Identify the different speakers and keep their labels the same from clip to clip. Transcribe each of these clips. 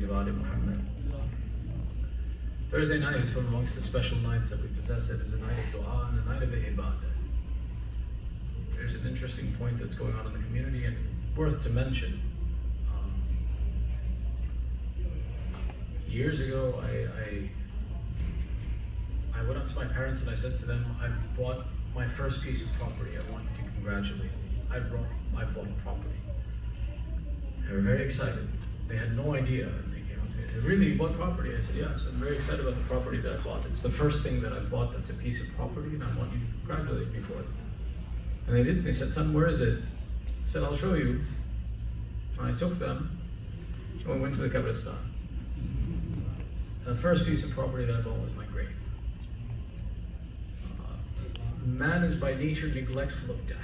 Speaker 1: of Ali Muhammad. Thursday night is from amongst the special nights that we possess. It is a night of dua and a night of ibadah. There's an interesting point that's going on in the community and worth to mention. Years ago, I went up to my parents and I said to them, I bought my first piece of property. I want you to congratulate me. I bought property. They were very excited. They had no idea. And they came up to me and said, really, you bought property? I said, yes, I'm very excited about the property that I bought. It's the first thing that I bought that's a piece of property, and I want you to congratulate me for it. And they did. They said, son, where is it? I said, I'll show you. And I took them and we went to the Kabristan. The first piece of property that I bought was my grave. Man is by nature neglectful of death.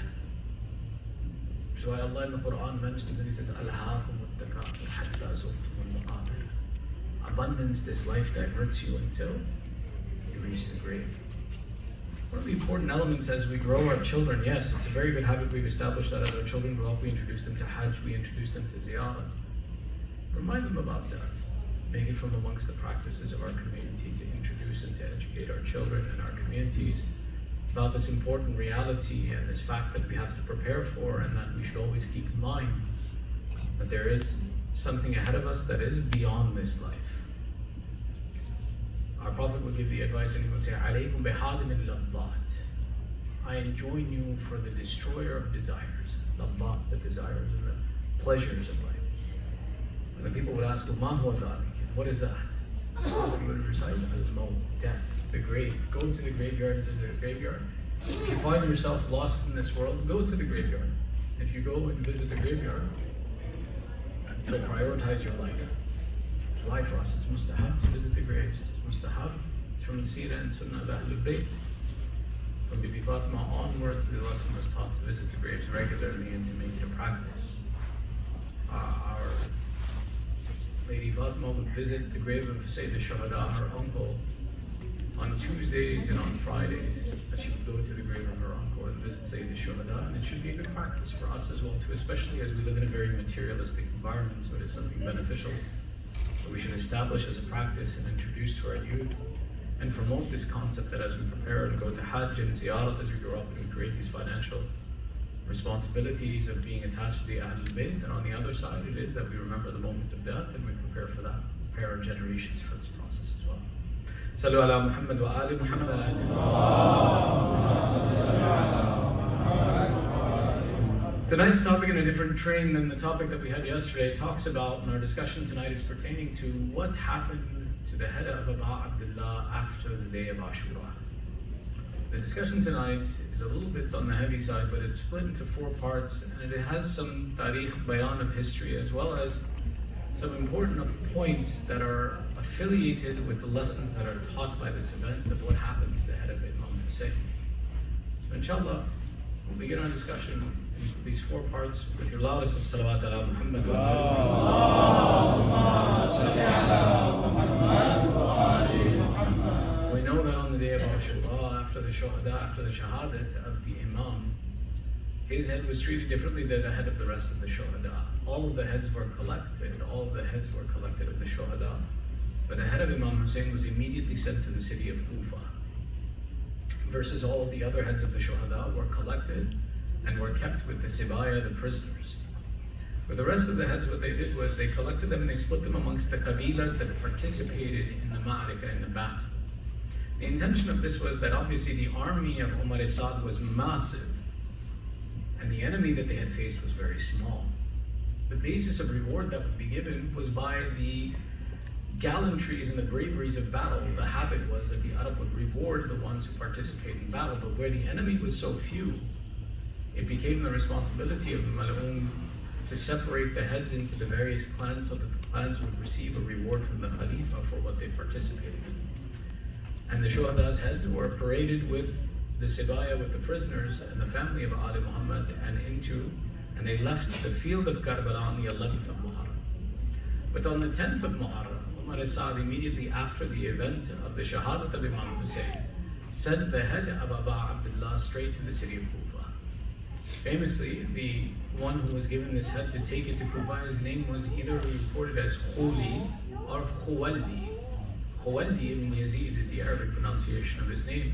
Speaker 1: Which is why Allah in the Quran mentions and He says, abundance, this life diverts you until you reach the grave. One of the important elements as we grow our children, yes, it's a very good habit we've established that as our children grow up, we introduce them to Hajj, we introduce them to Ziyarah. Remind them about death. Make it from amongst the practices of our community to introduce and to educate our children and our communities about this important reality and this fact that we have to prepare for, and that we should always keep in mind that there is something ahead of us that is beyond this life. Our Prophet would give the advice and he would say, "Alaykum bihadin al-labbat." I enjoin you for the destroyer of desires. Labbat, the desires and the pleasures of life. And the people would ask, "Ma huwa dhalik?" What is that? You would recite al-maut, death, the grave. Go to the graveyard and visit the graveyard. If you find yourself lost in this world, go to the graveyard. If you go and visit the graveyard, you'll prioritize your life. It's life for us. It's mustahab to visit the graves. It's mustahab. It's from the Seerah and Sunnah of Ahl-e-Bait. From Bibi Fatima onwards, the lesson was taught to visit the graves regularly and to make it a practice. Our Lady Fatima would visit the grave of Sayyid al-Shuhada, her uncle, on Tuesdays and on Fridays. That she would go to the grave of her uncle and visit Sayyid al-Shuhada, and it should be a good practice for us as well too, especially as we live in a very materialistic environment, so it is something beneficial that we should establish as a practice and introduce to our youth, and promote this concept that as we prepare to go to Hajj and Ziyarat, as we grow up and we create these financial responsibilities of being attached to the Ahl-e-Bait, and on the other side it is that we remember the moment of death and we prepare for that, prepare our generations for this process as well. Sallu ala Muhammad wa ali Muhammad. Tonight's topic, in a different train than the topic that we had yesterday, talks about, and our discussion tonight is pertaining to what happened to the head of Abu Abdullah after the day of Ashura. The discussion tonight is a little bit on the heavy side, but it's split into 4 parts, and it has some tariq, bayan of history, as well as some important points that are affiliated with the lessons that are taught by this event of what happened to the head of Imam Hussain. So inshallah, we'll begin our discussion in these 4 parts with your loudest of salawat ala Muhammad wa ali Muhammad. We know that on the day of Ashura, after the shahadat of the Imam, his head was treated differently than the head of the rest of the shuhada. All of the heads were collected, of the shuhada, but the head of Imam Hussain was immediately sent to the city of Kufa, versus all of the other heads of the shuhada were collected and were kept with the sibaya, the prisoners. For the rest of the heads, what they did was they collected them and they split them amongst the qabilas that participated in the ma'rika, in the battle. The intention of this was that obviously the army of Umar Sa'd was massive, and the enemy that they had faced was very small. The basis of reward that would be given was by the gallantries and the braveries of battle. The habit was that the Arab would reward the ones who participate in battle, but where the enemy was so few, it became the responsibility of the Mal'un to separate the heads into the various clans so that the clans would receive a reward from the Khalifa for what they participated in. And the Shuhada's heads were paraded with the Sibaya, with the prisoners and the family of Ali Muhammad, and they left the field of Karbala on the 11th of Muharram. But on the 10th of Muharram, Umar Sa'd, immediately after the event of the Shahadat of Imam Hussain, sent the head of Abu Abdullah straight to the city of Kufa. Famously, the one who was given this head to take it to Kufa, his name was either reported as Khuli of Khuwaylid. Khuwaylid ibn Yazid is the Arabic pronunciation of his name,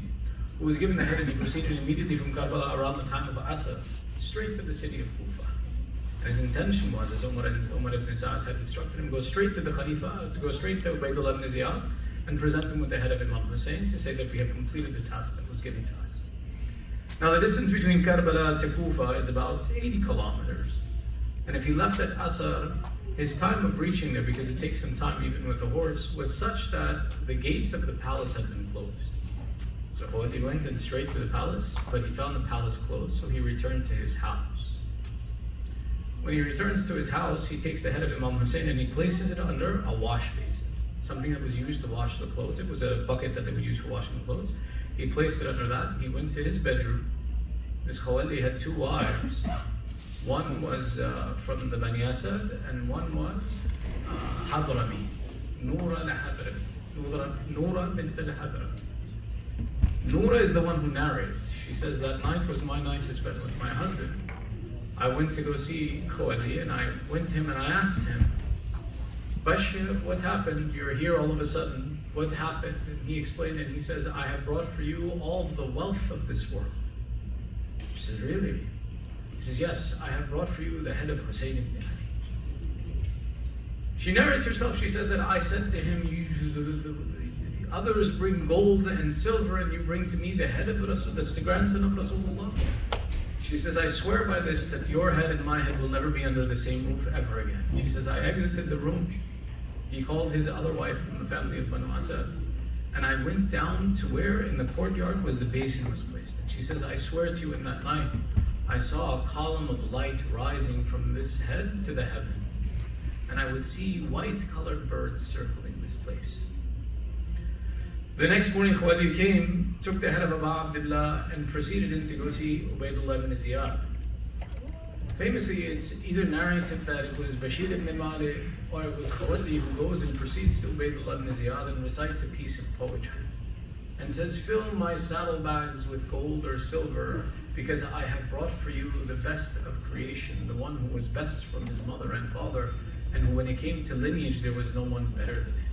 Speaker 1: who was given the head, and he proceeded immediately from Karbala around the time of Asr, straight to the city of Kufa. And his intention was, as Umar ibn Sa'ad had instructed him, go straight to the Khalifa, to go straight to Ubaydullah ibn Ziyad, and present him with the head of Imam Hussain to say that we have completed the task that was given to us. Now the distance between Karbala to Kufa is about 80 kilometers. And if he left at Asr, his time of reaching there, because it takes some time even with a horse, was such that the gates of the palace had been closed. So he went in straight to the palace, but he found the palace closed, so he returned to his house. When he returns to his house, he takes the head of Imam Hussain and he places it under a wash basin, something that was used to wash the clothes. It was a bucket that they would use for washing the clothes. He placed it under that. He went to his bedroom. This Khuwaylid had two wives. One was from the Bani Asad, and one was Hadrami, Noura al-Hadrami, Noura bint al-Hadrami. Noura is the one who narrates. She says, that night was my night to spend with my husband. I went to go see Khuwaylid, and I went to him and I asked him, Bashir, what happened? You're here all of a sudden. What happened? And he explained it, and he says, I have brought for you all the wealth of this world. She says, really? He says, yes, I have brought for you the head of Hussein ibn Ali. She narrates herself, she says that I said to him, the others bring gold and silver, and you bring to me the head of Rasul, the grandson of Rasulullah. She says, I swear by this that your head and my head will never be under the same roof ever again. She says, I exited the room. He called his other wife from the family of Banu Asad, and I went down to where in the courtyard was the basin was placed. And she says, I swear to you, in that night, I saw a column of light rising from this head to the heaven, and I would see white-colored birds circling this place. The next morning, Khuwaylid came, took the head of Abu Abdullah, and proceeded in to go see Ubaydullah ibn Ziyad. Famously, it's either narrated that it was Bashir ibn Malik or it was Khuwaylid who goes and proceeds to Ubaydullah ibn Ziyad and recites a piece of poetry and says, fill my saddlebags with gold or silver, because I have brought for you the best of creation, the one who was best from his mother and father, and who, when it came to lineage, there was no one better than him.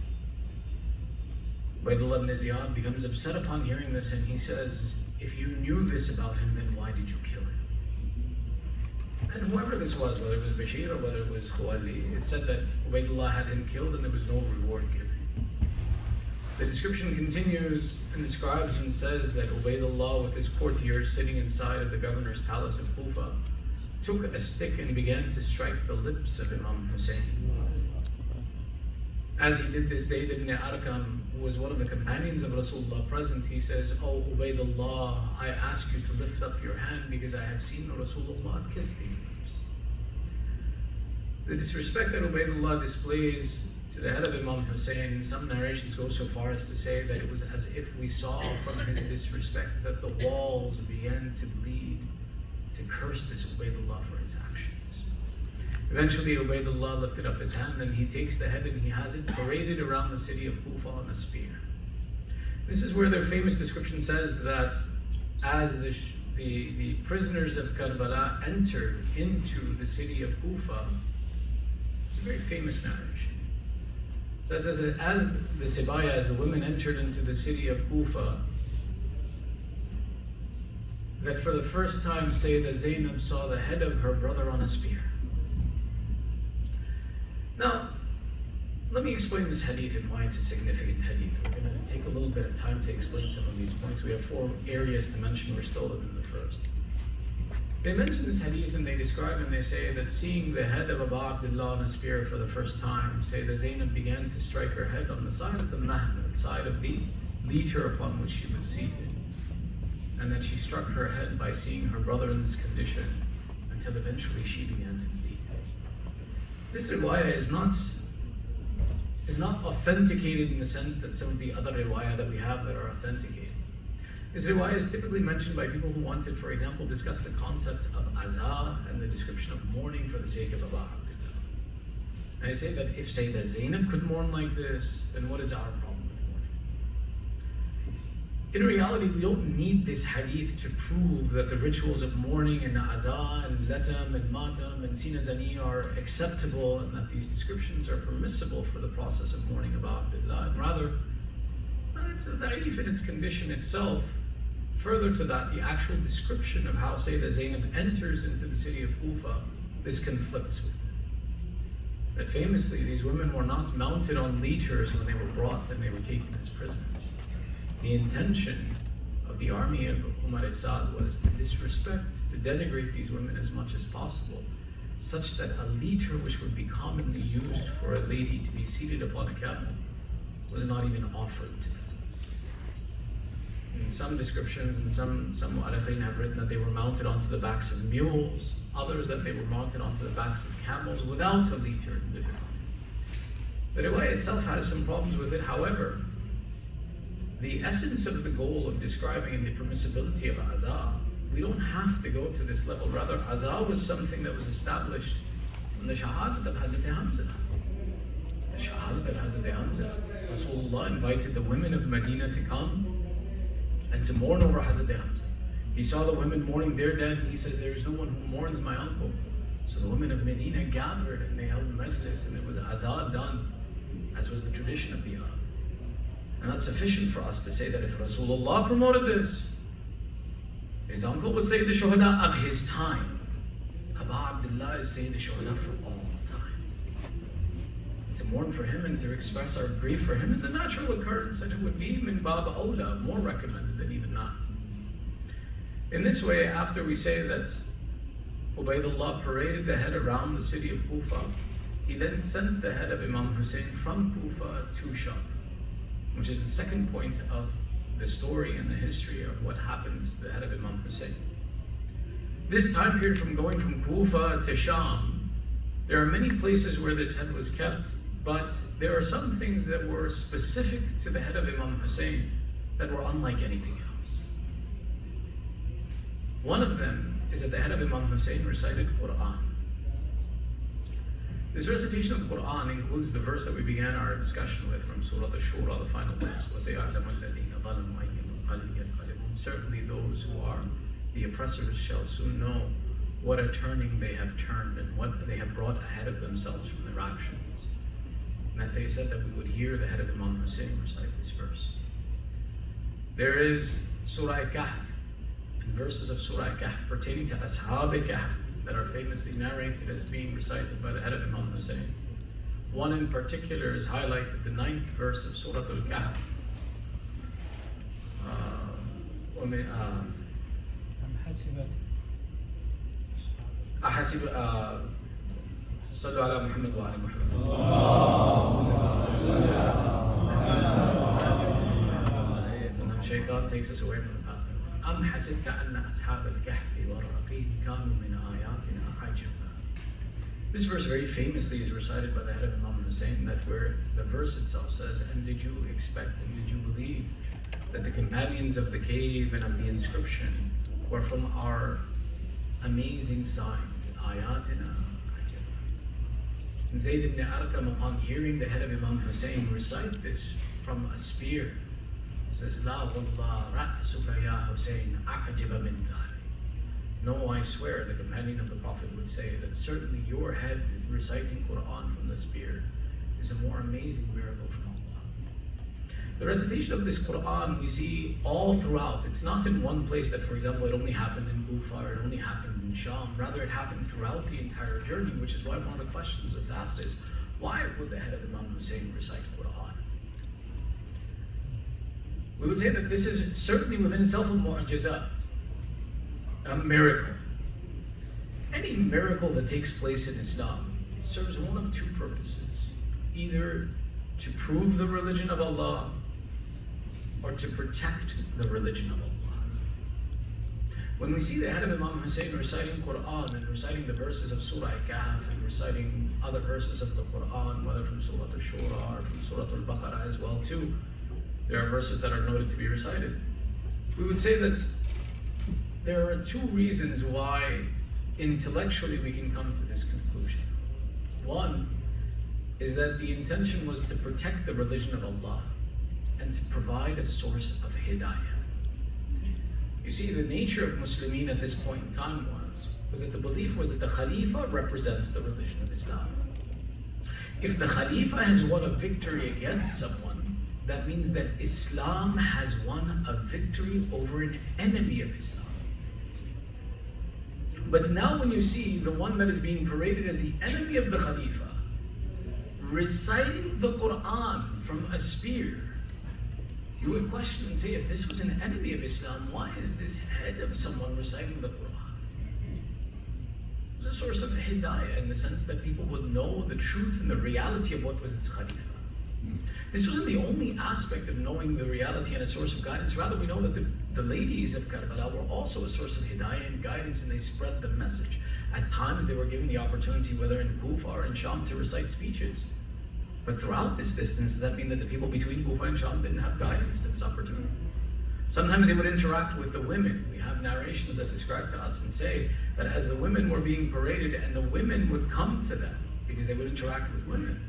Speaker 1: Ubaydullah ibn Ziyad becomes upset upon hearing this, and he says, if you knew this about him, then why did you kill him? And whoever this was, whether it was Bashir or whether it was Khuwaylid, it said that Ubaydullah had him killed and there was no reward given. The description continues and describes and says that Ubaydullah, with his courtiers sitting inside of the governor's palace of Kufa, took a stick and began to strike the lips of Imam Hussain. As he did this, Zayd ibn Arqam, who was one of the companions of Rasulullah present, he says, Oh Ubaydullah, I ask you to lift up your hand because I have seen Rasulullah kiss these lips. The disrespect that Ubaydullah displays to the head of Imam Hussain, some narrations go so far as to say that it was as if we saw from his disrespect that the walls began to bleed to curse this Ubaydullah for his actions. Eventually, Ubaydullah lifted up his hand and he takes the head and he has it paraded around the city of Kufa on a spear. This is where their famous description says that as the prisoners of Karbala entered into the city of Kufa, it's a very famous narration. It says, as the Sibaya, as the women entered into the city of Kufa, that for the first time Sayyidah Zainab saw the head of her brother on a spear. Now, let me explain this hadith and why it's a significant hadith. We're going to take a little bit of time to explain some of these points. We have 4 areas to mention. We're still in the first. They mention this hadith and they describe and they say that seeing the head of Abu Abdullah on a spear for the first time, Sayyidah Zainab began to strike her head on the side of the mahd, side of the litter upon which she was seated. And that she struck her head by seeing her brother in this condition until eventually she began to bleed. This riwayah is not authenticated in the sense that some of the other riwayah that we have that are authenticated. This riwayah is typically mentioned by people who want to, for example, discuss the concept of azah and the description of mourning for the sake of Abu Abdullah. And I say that if Sayyidah Zainab could mourn like this, then what is our problem with mourning? In reality, we don't need this hadith to prove that the rituals of mourning and aza and latam and matam and sinazani are acceptable and that these descriptions are permissible for the process of mourning about Abdullah. And rather, it's a da'if in its condition itself. Further to that, the actual description of how Sayyidah Zainab enters into the city of Kufa, this conflicts with it. That famously, these women were not mounted on litters when they were brought and they were taken as prisoners. The intention of the army of Umar al-Sa'd was to disrespect, to denigrate these women as much as possible, such that a litter which would be commonly used for a lady to be seated upon a camel was not even offered to them. In some descriptions, and some mu'arikhin have written that they were mounted onto the backs of mules, others that they were mounted onto the backs of camels without a litter in difficulty. The riwayah itself has some problems with it. However, the essence of the goal of describing the permissibility of azaa, we don't have to go to this level. Rather, azaa was something that was established in the shahadat of Hazrat Hamza. The shahadat of Hazrat Hamza. Rasulullah invited the women of Medina to come and to mourn over Hazrat Hamza. He saw the women mourning their dead, and he says, there is no one who mourns my uncle. So the women of Medina gathered and they held a majlis, and it was azaa done, as was the tradition of the Arab. And that's sufficient for us to say that if Rasulullah promoted this, his uncle was Sayyid al-Shuhada of his time. Abu Abdullah is Sayyid al-Shuhada for all time. And to mourn for him and to express our grief for him is a natural occurrence, and it would be min bab awla, more recommended than even not. In this way, after we say that Ubaydullah paraded the head around the city of Kufa, he then sent the head of Imam Hussein from Kufa to Sham, which is the second point of the story and the history of what happens to the head of Imam Hussein. This time period from going from Kufa to Sham, there are many places where this head was kept, but there are some things that were specific to the head of Imam Hussein that were unlike anything else. One of them is that the head of Imam Hussein recited Quran. This recitation of the Quran includes the verse that we began our discussion with from Surah Al-Shura, the final verse. Certainly those who are the oppressors shall soon know what a turning they have turned and what they have brought ahead of themselves from their actions. And that they said that we would hear the head of Imam Hussein recite this verse. There is Surah Kahf, and verses of Surah Kahf pertaining to Ashab-e-Kahf that are famously narrated as being recited by the head of Imam Hussein. One in particular is highlighted, the 9th verse of Surah Al-Kahf. صلوا على محمد وعلى محمد. Sometimes shaitan takes us away from the path. أم حسبت أن أصحاب الكهف والرقيم كانوا من آياتنا عجبا. This verse very famously is recited by the head of Imam Hussein, that where the verse itself says, and did you expect and did you believe that the companions of the cave and of the inscription were from our amazing signs, ayatina. And Zayd ibn Arqam, upon hearing the head of Imam Hussein recite this from a spear, says, La wallah ra'suka ya Hussein a'jiba min dhari. No, I swear, the companion of the Prophet would say that certainly your head reciting Quran from the spear is a more amazing miracle from Allah. The recitation of this Quran we see all throughout. It's not in one place that, for example, it only happened in Kufa or it only happened in Sham. Rather, it happened throughout the entire journey, which is why one of the questions that's asked is, why would the head of Imam Hussein recite Quran? We would say that this is certainly within itself a mu'jiza, a miracle. Any miracle that takes place in Islam serves one of two purposes: either to prove the religion of Allah or to protect the religion of Allah. When we see the head of Imam Hussein reciting Quran and reciting the verses of Surah Kahf and reciting other verses of the Quran, whether from Surah Al-Shura or from Surah Al-Baqarah as well too, there are verses that are noted to be recited. We would say that there are two reasons why intellectually we can come to this conclusion. One is that the intention was to protect the religion of Allah and to provide a source of hidayah. You see, the nature of Muslimin at this point in time was that the belief was that the Khalifa represents the religion of Islam. If the Khalifa has won a victory against someone, that means that Islam has won a victory over an enemy of Islam. But now when you see the one that is being paraded as the enemy of the Khalifa reciting the Quran from a spear, you would question and say, if this was an enemy of Islam, why is this head of someone reciting the Quran? It was a source of hidayah in the sense that people would know the truth and the reality of what was its Khalifa. This wasn't the only aspect of knowing the reality and a source of guidance. Rather, we know that the ladies of Karbala were also a source of hidayah and guidance, and they spread the message. At times, they were given the opportunity, whether in Kufa or in Sham, to recite speeches. But throughout this distance, does that mean that the people between Kufa and Sham didn't have guidance to this opportunity? Sometimes they would interact with the women. We have narrations that describe to us and say that as the women were being paraded, and the women would come to them, because they would interact with women,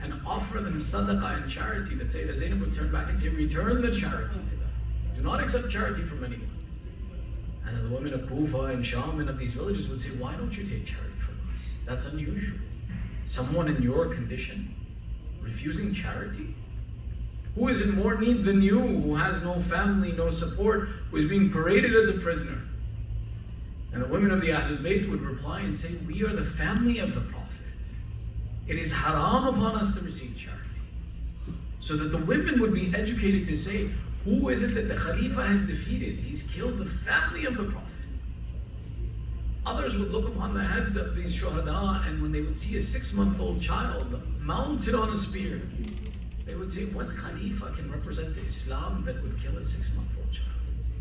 Speaker 1: and offer them sadaqah and charity, that say that Zainab would turn back and say, return the charity to them. Do not accept charity from anyone. And the women of Kufa and Sham and of these villages would say, why don't you take charity from us? That's unusual. Someone in your condition refusing charity? Who is in more need than you, who has no family, no support, who is being paraded as a prisoner? And the women of the Ahl-e-Bait would reply and say, we are the family of the Prophet. It is haram upon us to receive charity. So that the women would be educated to say, who is it that the Khalifa has defeated? He's killed the family of the Prophet. Others would look upon the heads of these shuhada, and when they would see a 6-month-old child mounted on a spear, they would say, what Khalifa can represent the Islam that would kill a 6-month-old child?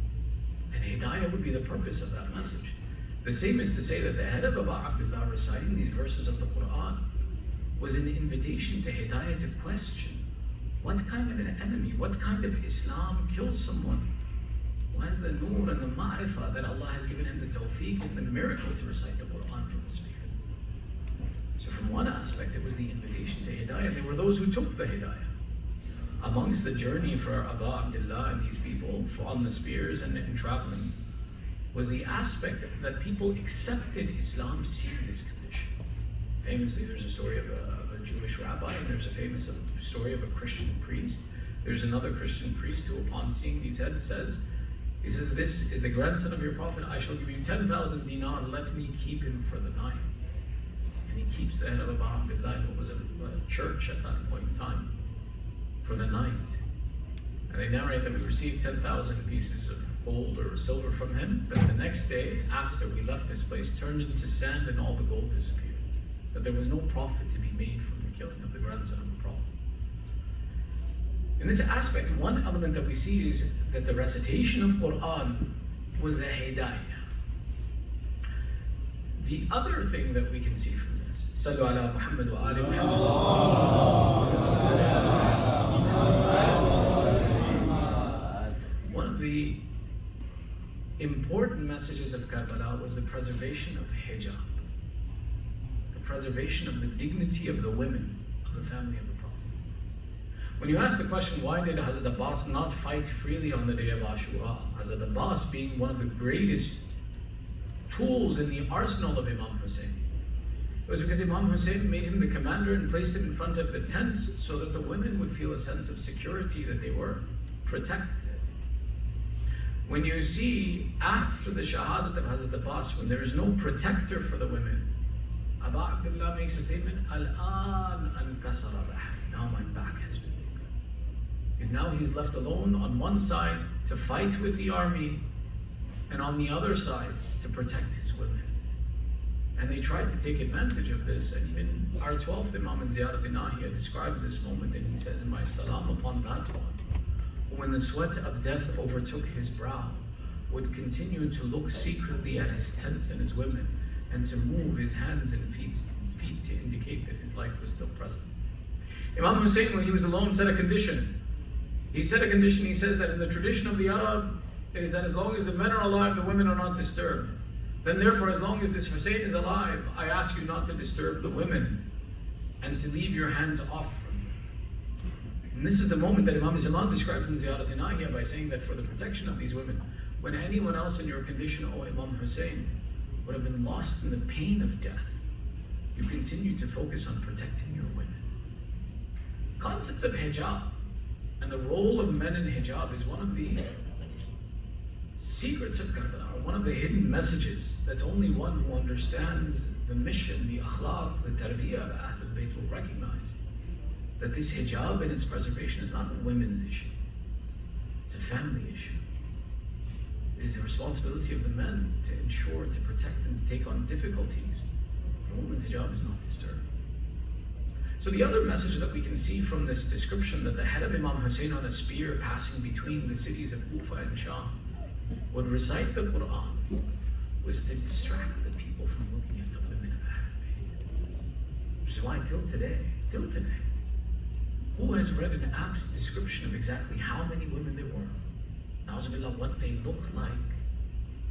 Speaker 1: And hidayah would be the purpose of that message. The same is to say that the head of Abu Abdullah reciting these verses of the Quran was an invitation to hidayah, to question what kind of an enemy, what kind of Islam kills someone who has the nur and the ma'rifah that Allah has given him the tawfiq and the miracle to recite the Quran from the speaker. So from one aspect, it was the invitation to hidayah. There were those who took the hidayah. Amongst the journey for Abu Abdullah and these people on the spears and in traveling was the aspect that people accepted Islam seeing this condition. Famously, there's a story of a Jewish rabbi, and there's a famous story of a Christian priest. There's another Christian priest who, upon seeing these heads, says, this is the grandson of your prophet. I shall give you 10,000 dinar. Let me keep him for the night. And he keeps the head of Abu Abdullah, who was a church at that point in time, for the night. And they narrate that we received 10,000 pieces of gold or silver from him, that the next day, after we left this place, turned into sand and all the gold disappeared. That there was no profit to be made from the killing of the grandson of the Prophet. In this aspect, one element that we see is that the recitation of Quran was a hidayah. The other thing that we can see from this, Sallu ala Muhammad wa ali Muhammad. One of the important messages of Karbala was the preservation of hijab. Preservation of the dignity of the women of the family of the Prophet. When you ask the question, why did Hazrat Abbas not fight freely on the day of Ashura? Hazrat Abbas being one of the greatest tools in the arsenal of Imam Hussein. It was because Imam Hussein made him the commander and placed it in front of the tents so that the women would feel a sense of security, that they were protected. When you see after the shahadat of Hazrat Abbas, when there is no protector for the women, Abu Abdullah makes a statement, Al-an ankasara bahri. Now my back has been broken. Because now he's left alone on one side to fight with the army, and on the other side to protect his women. And they tried to take advantage of this, and even our 12th Imam in Ziyarat-e-Nahiyah describes this moment, and he says, my salam upon that one, who when the sweat of death overtook his brow, would continue to look secretly at his tents and his women, and to move his hands and feet to indicate that his life was still present. Imam Hussein, when he was alone, set a condition. He set a condition, he says that in the tradition of the Arab, it is that as long as the men are alive, the women are not disturbed. Then therefore, as long as this Hussein is alive, I ask you not to disturb the women and to leave your hands off from them. And this is the moment that Imam Zaman describes in Ziyarat-e-Nahiyah by saying that for the protection of these women, when anyone else in your condition, O Imam Hussein, would have been lost in the pain of death, you continue to focus on protecting your women. Concept of hijab and the role of men in hijab is one of the secrets of Karbala, one of the hidden messages that only one who understands the mission, the akhlaq, the tarbiyah of Ahl-e-Bait will recognize. That this hijab and its preservation is not a women's issue. It's a family issue. It is the responsibility of the men to ensure, to protect, and to take on difficulties. A woman's hijab is not disturbed. So the other message that we can see from this description, that the head of Imam Hussein on a spear passing between the cities of Kufa and Sham would recite the Quran, was to distract the people from looking at the women of Ahl-e-Bait. Which is why till today, who has read an apt description of exactly how many women there were? Na'uzubillah, what they looked like,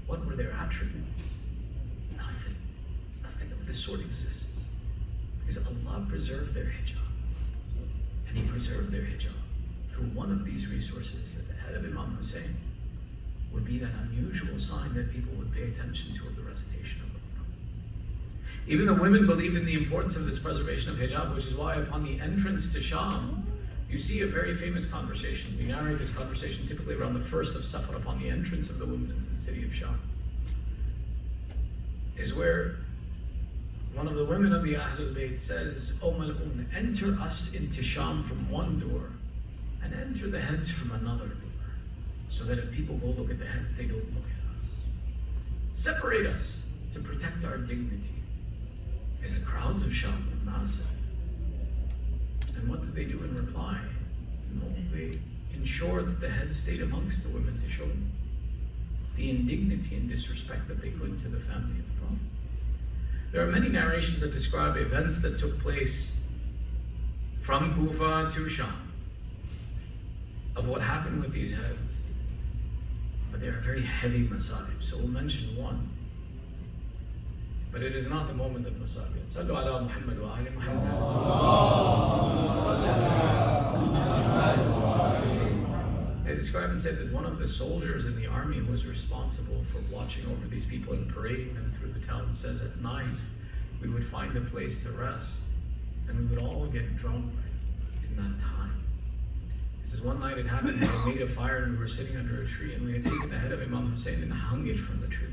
Speaker 1: what were their attributes? Nothing. Nothing of this sort exists. Because Allah preserved their hijab. And He preserved their hijab through one of these resources at the head of Imam Hussein would be that unusual sign that people would pay attention to of the recitation of the Quran. Even the women believed in the importance of this preservation of hijab, which is why upon the entrance to Sham, you see a very famous conversation. We narrate this conversation typically around the 1st of Safar, upon the entrance of the women into the city of Sham, is where one of the women of the Ahl-e-Bait says, O Mal'un, enter us into Sham from one door and enter the heads from another door, so that if people go look at the heads, they don't look at us. Separate us to protect our dignity. Because the crowds of Sham were massive. And what did they do in reply? No, they ensured that the heads stayed amongst the women to show the indignity and disrespect that they could to the family of the Prophet. There are many narrations that describe events that took place from Kufa to Sham of what happened with these heads. But they are very heavy masajid, so we'll mention one. But it is not the moment of masajid. Sallu ala Muhammad wa ali Muhammad. They describe and said that one of the soldiers in the army who was responsible for watching over these people and parading them through the town says at night we would find a place to rest and we would all get drunk in that time. He says one night it happened, we made a fire and we were sitting under a tree and we had taken the head of Imam Hussein and hung it from the tree.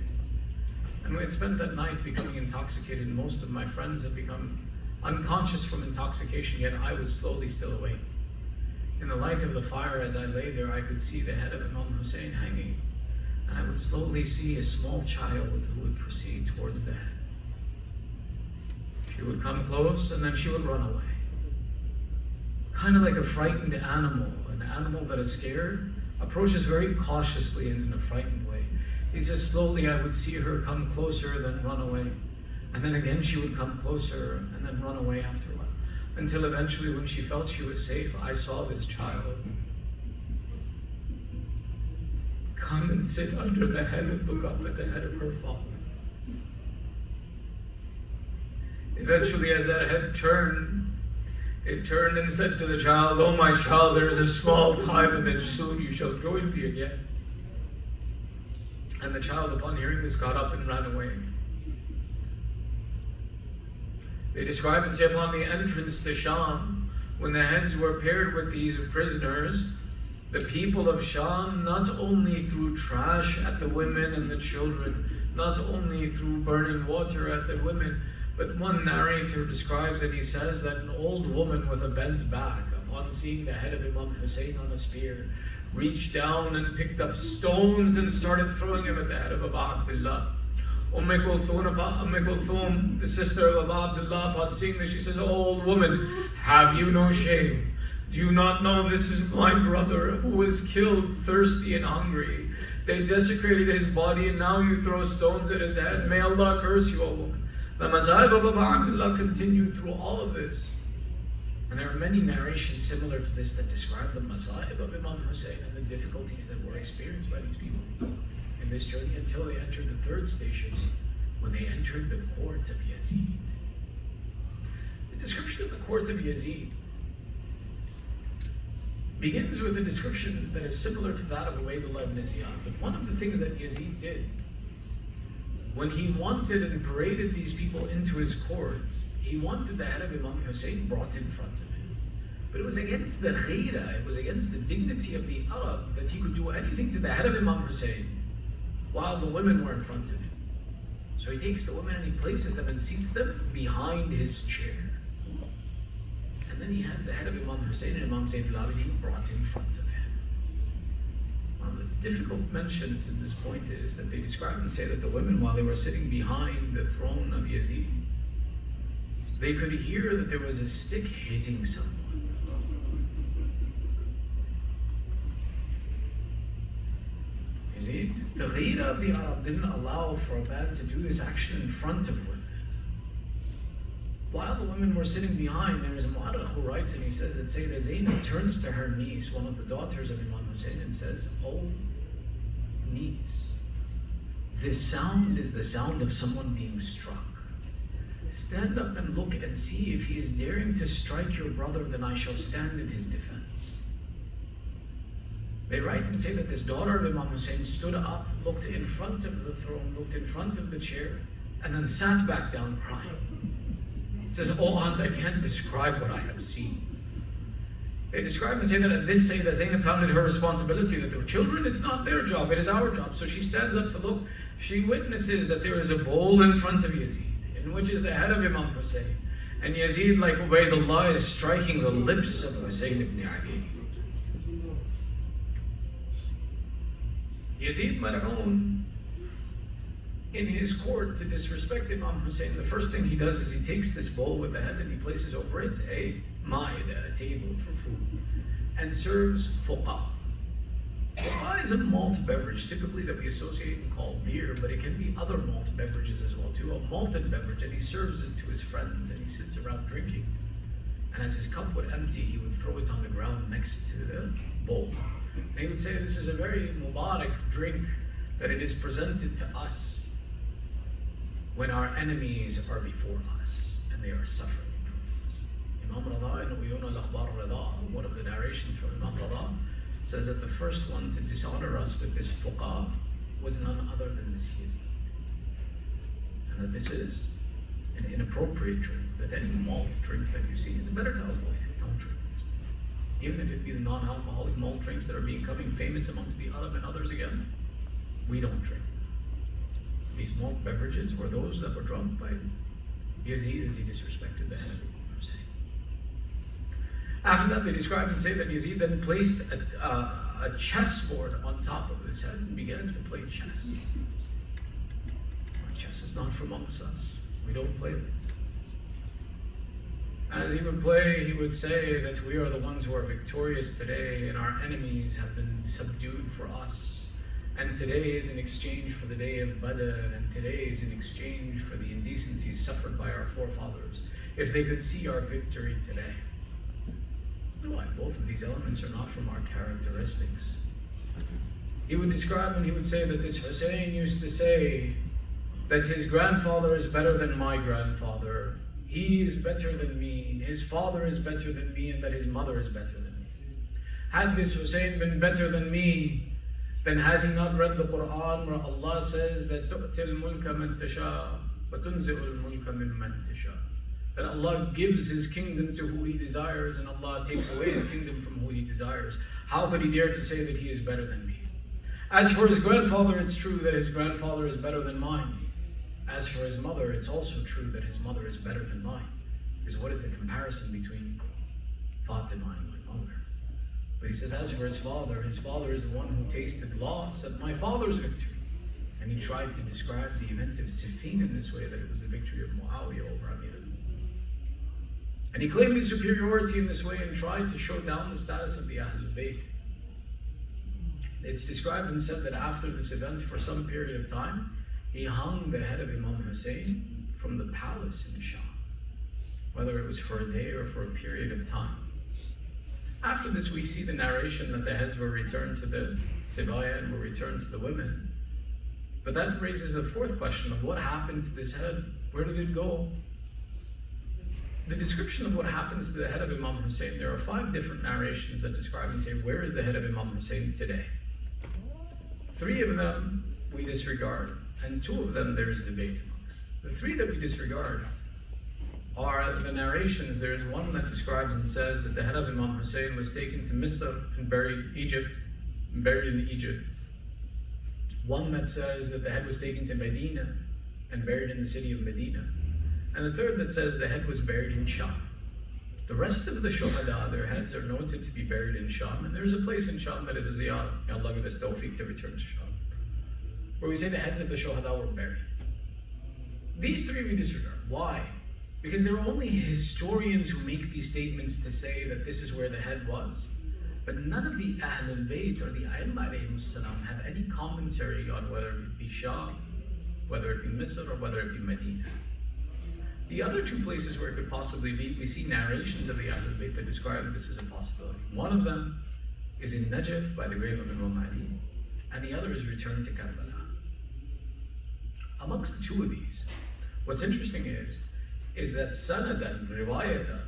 Speaker 1: And we had spent that night becoming intoxicated, and most of my friends had become unconscious from intoxication, yet I was slowly still awake. In the light of the fire, as I lay there, I could see the head of Imam Hussein hanging, and I would slowly see a small child who would proceed towards the head. She would come close, and then she would run away. Kind of like a frightened animal. An animal that is scared approaches very cautiously and in a frightened way. He says, slowly I would see her come closer, then run away. And then again she would come closer, and then run away after a while. Until eventually when she felt she was safe, I saw this child come and sit under the head and look up at the head of her father. Eventually as that head turned, it turned and said to the child, "Oh my child, there is a small time and then soon you shall join me again." And the child, upon hearing this, got up and ran away. They describe and say upon the entrance to Sham, when the heads were paired with these prisoners, the people of Sham not only threw trash at the women and the children, not only threw burning water at the women, but one narrator describes and he says that an old woman with a bent back, upon seeing the head of Imam Hussein on a spear, reached down and picked up stones and started throwing them at the head of Abu Abdullah. Kulthum, the sister of Abu Abdullah, upon seeing this, she says, "Oh, old woman, have you no shame? Do you not know this is my brother who was killed thirsty and hungry? They desecrated his body and now you throw stones at his head. May Allah curse you, O woman." The Mazahib of Abu Abdullah continued through all of this. And there are many narrations similar to this that describe the Masa'ib of Imam Hussein and the difficulties that were experienced by these people in this journey until they entered the third station, when they entered the court of Yazid. The description of the court of Yazid begins with a description that is similar to that of Ubaydullah ibn Ziyad. But one of the things that Yazid did, when he wanted and paraded these people into his court, he wanted the head of Imam Hussein brought in front of him. But it was against the ghira, it was against the dignity of the Arab that he could do anything to the head of Imam Hussein while the women were in front of him. So he takes the women and he places them and seats them behind his chair. And then he has the head of Imam Hussein and Imam Zayn al-Abidin brought in front of him. One of the difficult mentions in this point is that they describe and say that the women, while they were sitting behind the throne of Yazid, they could hear that there was a stick hitting someone. Yazid, the ghira of the Arab didn't allow for a man to do this action in front of women. While the women were sitting behind, there was a mu'arrikh who writes and he says that Sayyidah Zainab turns to her niece, one of the daughters of Imam Hussein, and says, "Oh, niece, this sound is the sound of someone being struck. Stand up and look and see if he is daring to strike your brother, then I shall stand in his defense." They write and say that this daughter of Imam Hussein stood up, looked in front of the throne, looked in front of the chair, and then sat back down crying. It says, "Oh aunt, I can't describe what I have seen." They describe and say that at this Sayyidah Zainab found it her responsibility that their children, it's not their job, it is our job. So she stands up to look. She witnesses that there is a bowl in front of Yazid, in which is the head of Imam Hussein. And Yazid, like Ubaydullah, is striking the lips of Hussein ibn Ali. Yazid Mal'un, in his court, to disrespect Imam Hussein, the first thing he does is he takes this bowl with the head and he places over it a ma'ida, a table for food, and serves fuqa. Fuqa is a malt beverage, typically that we associate and call beer, but it can be other malt beverages as well too, a malted beverage, and he serves it to his friends and he sits around drinking. And as his cup would empty, he would throw it on the ground next to the bowl. And he would say, this is a very Mubarak drink, that it is presented to us when our enemies are before us and they are suffering from us. Imam Rada in Uyun al-Akhbar Rada, one of the narrations from Imam Rada, says that the first one to dishonor us with this fuqa was none other than this Yazid. And that this is an inappropriate drink, that any malt drink that you see is better to avoid. Don't drink this. Even if it be the non-alcoholic malt drinks that are becoming famous amongst the Arab and others again, we don't drink. These malt beverages were those that were drunk by Yazid as he disrespected the head of Imam Hussein. After that, they describe and say that Yazid then placed a chessboard on top of his head and began to play chess. Chess is not for amongst us. We don't play this. As he would play, he would say that we are the ones who are victorious today and our enemies have been subdued for us. And today is in exchange for the day of Badr, and today is in exchange for the indecencies suffered by our forefathers. If they could see our victory today. Why? Both of these elements are not from our characteristics. He would describe and he would say that this Hussein used to say that his grandfather is better than my grandfather. He is better than me, his father is better than me, and that his mother is better than me. Had this Hussein been better than me, then has he not read the Quran where Allah says that تُؤْتِ الْمُلْكَ مَنْ تَشَاءُ وَتُنْزِعُ الْمُلْكَ مِمَّنْ تَشَاءُ. That Allah gives His kingdom to who He desires and Allah takes away His kingdom from who He desires. How could He dare to say that He is better than me? As for his grandfather, it's true that his grandfather is better than mine. As for his mother, it's also true that his mother is better than mine. Because what is the comparison between Fatima and my mother? But he says, as for his father is the one who tasted loss at my father's victory. And he tried to describe the event of Siffin in this way, that it was the victory of Muawiyah over Amir. And he claimed his superiority in this way and tried to show down the status of the Ahl-e-Bait. It's described and said that after this event, for some period of time, he hung the head of Imam Hussein from the palace in Sham, whether it was for a day or for a period of time. After this, we see the narration that the heads were returned to the Sibaya and were returned to the women. But that raises a fourth question of what happened to this head? Where did it go? the description of what happens to the head of Imam Hussein, there are 5 different narrations that describe and say, where is the head of Imam Hussein today? 3 of them we disregard, and 2 of them there is debate amongst. The 3 that we disregard are the narrations. There is one that describes and says that the head of Imam Hussein was taken to Misr and buried in Egypt. One that says that the head was taken to Medina and buried in the city of Medina. And the third that says the head was buried in Sham. The rest of the shuhada, their heads are noted to be buried in Sham, and there's a place in Sham that is a ziyarah. May Allah give us tawfiq to return to Sham, where we say the heads of the shuhada were buried. These 3 we disregard. Why? Because there are only historians who make these statements to say that this is where the head was. But none of the Ahl-e-Bait or the Ahl-e-Bait have any commentary on whether it be Sham, whether it be Misr, or whether it be Medina. The other 2 places where it could possibly be, we see narrations of the Ahl-e-Bait that describe that this is a possibility. One of them is in Najaf by the grave of Imam Ali, and the other is returned to Karbala. Amongst the 2 of these, what's interesting is that sanadan, riwayatan,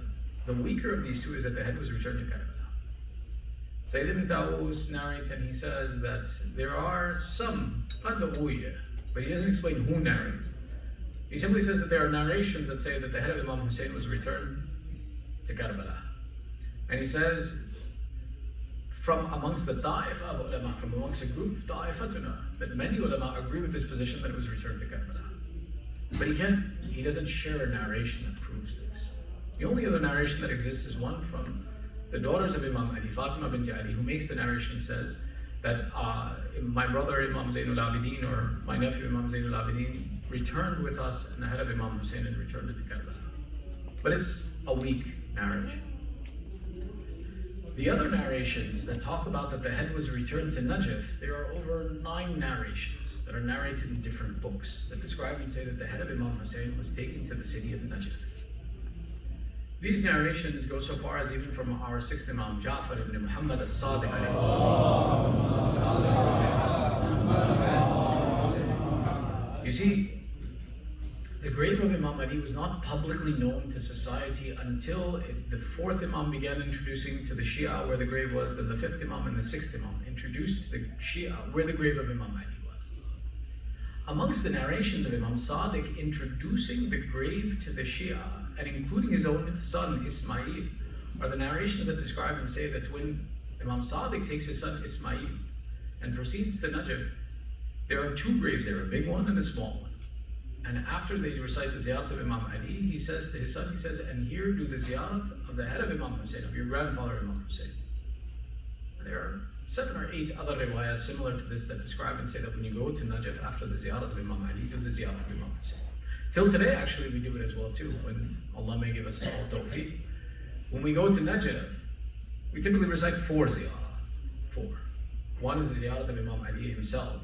Speaker 1: the weaker of these 2 is that the head was returned to Karbala. Sayyid ibn Tawus narrates and he says that there are some, not the Uya, but he doesn't explain who narrates. He simply says that there are narrations that say that the head of Imam Hussein was returned to Karbala. And he says, from amongst the Ta'ifa of ulama, from amongst a group, Ta'ifatuna, that many ulama agree with this position that it was returned to Karbala. But he doesn't share a narration that proves this. The only other narration that exists is one from the daughters of Imam Ali, Fatima bint Ali, who makes the narration, says that my brother Imam Zainul Abidin, or my nephew Imam Zainul Abidin, returned with us, and the head of Imam Hussein and returned it to Karbala. But it's a weak narration. The other narrations that talk about that the head was returned to Najaf, there are over 9 narrations that are narrated in different books that describe and say that the head of Imam Hussein was taken to the city of Najaf. These narrations go so far as even from our 6th Imam, Ja'far ibn Muhammad as-Sadiq alayhi salam. You see, the grave of Imam Ali was not publicly known to society until the 4th Imam began introducing to the Shia where the grave was, then the 5th Imam and the 6th Imam introduced the Shia where the grave of Imam Ali was. Amongst the narrations of Imam Sadiq introducing the grave to the Shia and including his own son Ismail are the narrations that describe and say that when Imam Sadiq takes his son Ismail and proceeds to Najaf, there are 2 graves there, a big one and a small one. And after they recite the ziyarat of Imam Ali, he says to his son, he says, and here do the ziyarat of the head of Imam Hussein, of your grandfather Imam Hussein. And there are 7 or 8 other riwayas similar to this that describe and say that when you go to Najaf after the ziyarat of Imam Ali, do the ziyarat of Imam Hussein. Till today, actually, we do it as well too, when Allah may give us all tawfiq. When we go to Najaf, we typically recite 4 ziyarat. 4. One is the ziyarat of Imam Ali himself.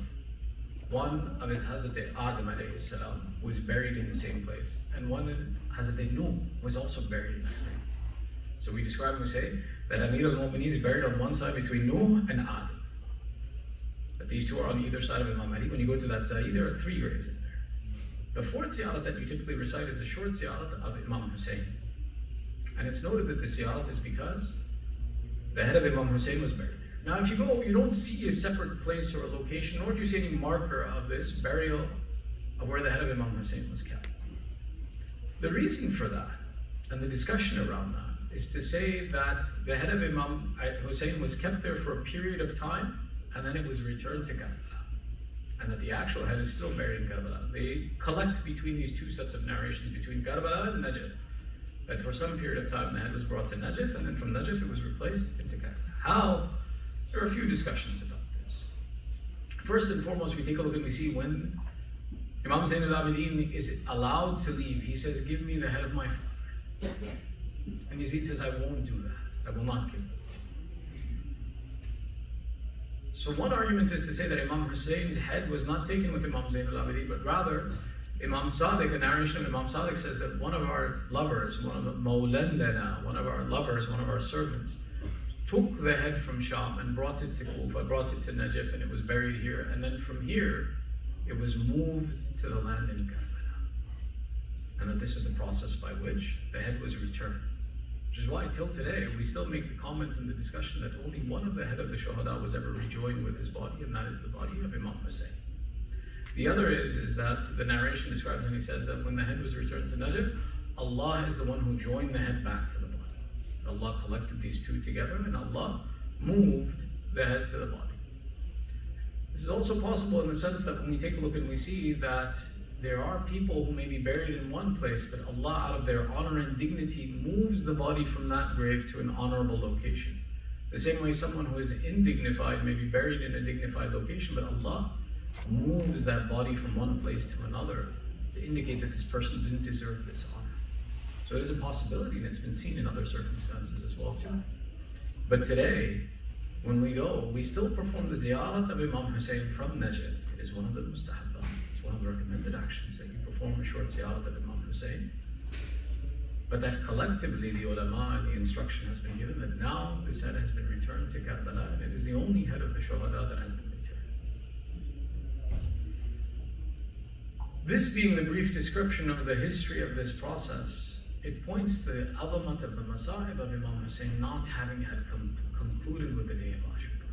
Speaker 1: One of his Hazrat Adam alayhi salam was buried in the same place, and one Hazrat Nuh was also buried in that grave. So we describe and we say that Amir al-Mu'mineen is buried on one side between Nuh and Adam. That these 2 are on either side of Imam Ali. When you go to that side, there are 3 graves in there. The 4th ziyarat that you typically recite is a short ziyarat of Imam Hussein. And it's noted that the ziyarat is because the head of Imam Hussein was buried there. Now, if you go, you don't see a separate place or a location, nor do you see any marker of this burial of where the head of Imam Hussein was kept. The reason for that, and the discussion around that, is to say that the head of Imam Hussein was kept there for a period of time, and then it was returned to Karbala, and that the actual head is still buried in Karbala. They collect between these 2 sets of narrations, between Karbala and Najaf, that for some period of time the head was brought to Najaf, and then from Najaf it was replaced into Karbala. How? There are a few discussions about this. First and foremost, we take a look and we see when Imam Zainul Abidin is allowed to leave, he says, give me the head of my father. And Yazid says, I won't do that. I will not give it. So one argument is to say that Imam Hussein's head was not taken with Imam Zainul Abidin, but rather Imam Sadiq, a narration of Imam Sadiq says that one of our lovers, one of the Molana, one of our lovers, one of our servants, took the head from Sham and brought it to Kufa, brought it to Najaf, and it was buried here. And then from here, it was moved to the land in Karbala. and that this is the process by which the head was returned. Which is why till today we still make the comment in the discussion that only one of the head of the shuhada was ever rejoined with his body, and that is the body of Imam Hussain. The other is that the narration describes, and he says that when the head was returned to Najaf, Allah is the one who joined the head back to the body. Allah collected these two together, and Allah moved the head to the body. This is also possible in the sense that when we take a look and we see that there are people who may be buried in one place, but Allah, out of their honor and dignity, moves the body from that grave to an honorable location. The same way someone who is indignified may be buried in a dignified location, but Allah moves that body from one place to another to indicate that this person didn't deserve this honor. So it is a possibility, and it's been seen in other circumstances as well too. But today, when we go, we still perform the ziyarat of Imam Hussain from Najaf. It is one of the mustahabbat. It's one of the recommended actions that you perform a short ziyarat of Imam Hussain. But that collectively the ulama and the instruction has been given that now this head has been returned to Karbala, and it is the only head of the shuhada that has been returned. This being the brief description of the history of this process, it points to the azamat of the masa'ib of Imam Hussain not having had concluded with the day of Ashura.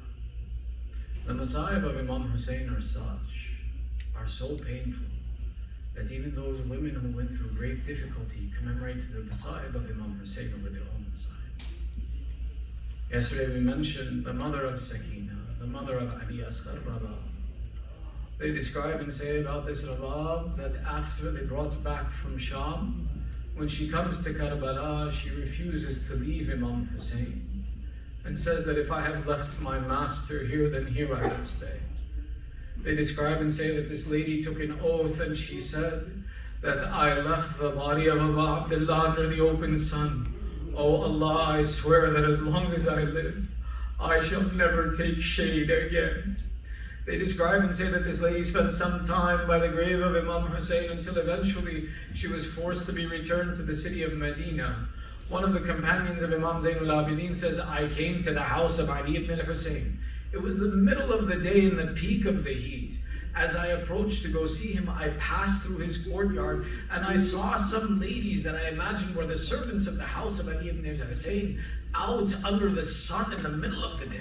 Speaker 1: The masa'ib of Imam Hussain are such, are so painful, that even those women who went through great difficulty commemorate the masa'ib of Imam Hussain over their own masa'ib. Yesterday we mentioned the mother of Sakina, the mother of Ali Asghar Rabab. They describe and say about this Rabab that after they brought back from Sham, when she comes to Karbala, she refuses to leave Imam Hussain and says that if I have left my master here, then here I will stay. They describe and say that this lady took an oath and she said that I left the body of Abu Abdullah under the open sun. Oh Allah, I swear that as long as I live, I shall never take shade again. They describe and say that this lady spent some time by the grave of Imam Hussain until eventually she was forced to be returned to the city of Medina. One of the companions of Imam Zainul Abidin says, I came to the house of Ali ibn al-Hussain. It was the middle of the day in the peak of the heat. As I approached to go see him, I passed through his courtyard and I saw some ladies that I imagined were the servants of the house of Ali ibn al-Hussain out under the sun in the middle of the day.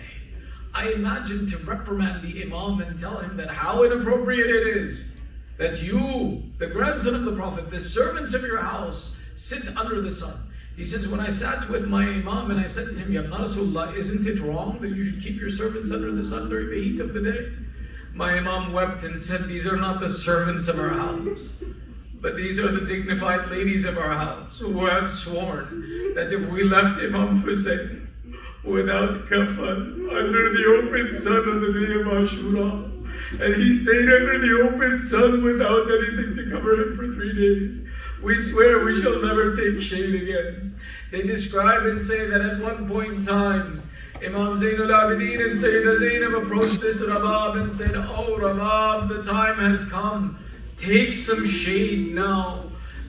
Speaker 1: I imagined to reprimand the Imam and tell him that how inappropriate it is that you, the grandson of the Prophet, the servants of your house, sit under the sun. He says, when I sat with my Imam and I said to him, Ya Rasulullah, isn't it wrong that you should keep your servants under the sun during the heat of the day? My Imam wept and said, these are not the servants of our house, but these are the dignified ladies of our house who have sworn that if we left Imam Hussain without kafan, under the open sun on the day of Ashura, and he stayed under the open sun without anything to cover him for 3 days, we swear we shall never take shade again. They describe and say that at one point in time, Imam Zainul Abidin and Sayyidah Zainab approached this Rabab and said, oh Rabab, the time has come. Take some shade now.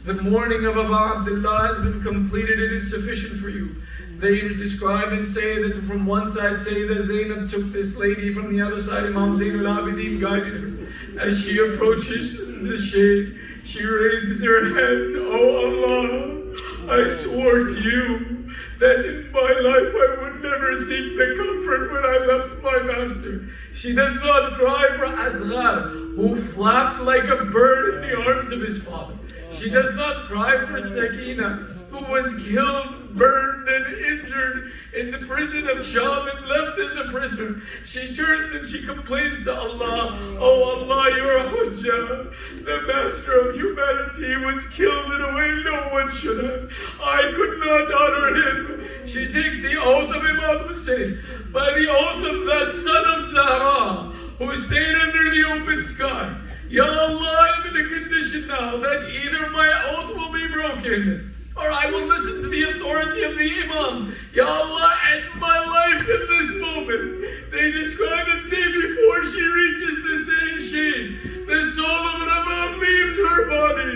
Speaker 1: The mourning of Abu Abdullah has been completed. It is sufficient for you. They describe and say that from one side Sayyidah Zainab took this lady, from the other side Imam Zainul Abidin guided her. As she approaches the shade, she raises her hand. Oh Allah, I swore to you that in my life I would never seek the comfort when I left my master. She does not cry for Asghar, who flapped like a bird in the arms of his father. She does not cry for Sakina, who was killed, burned, and injured in the prison of Sham and left as a prisoner. She turns and she complains to Allah, oh Allah, your Hujjah, the master of humanity, was killed in a way no one should have. I could not honor him. She takes the oath of Imam Hussain, by the oath of that son of Zahra, who stayed under the open sky. Ya Allah, I'm in a condition now that either my oath will be broken, or I will listen to the authority of the Imam. Ya Allah, end my life in this moment. They describe and say before she reaches the same shade, the soul of Rabab leaves her body,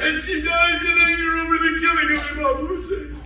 Speaker 1: and she dies in anger over the killing of Imam Hussain.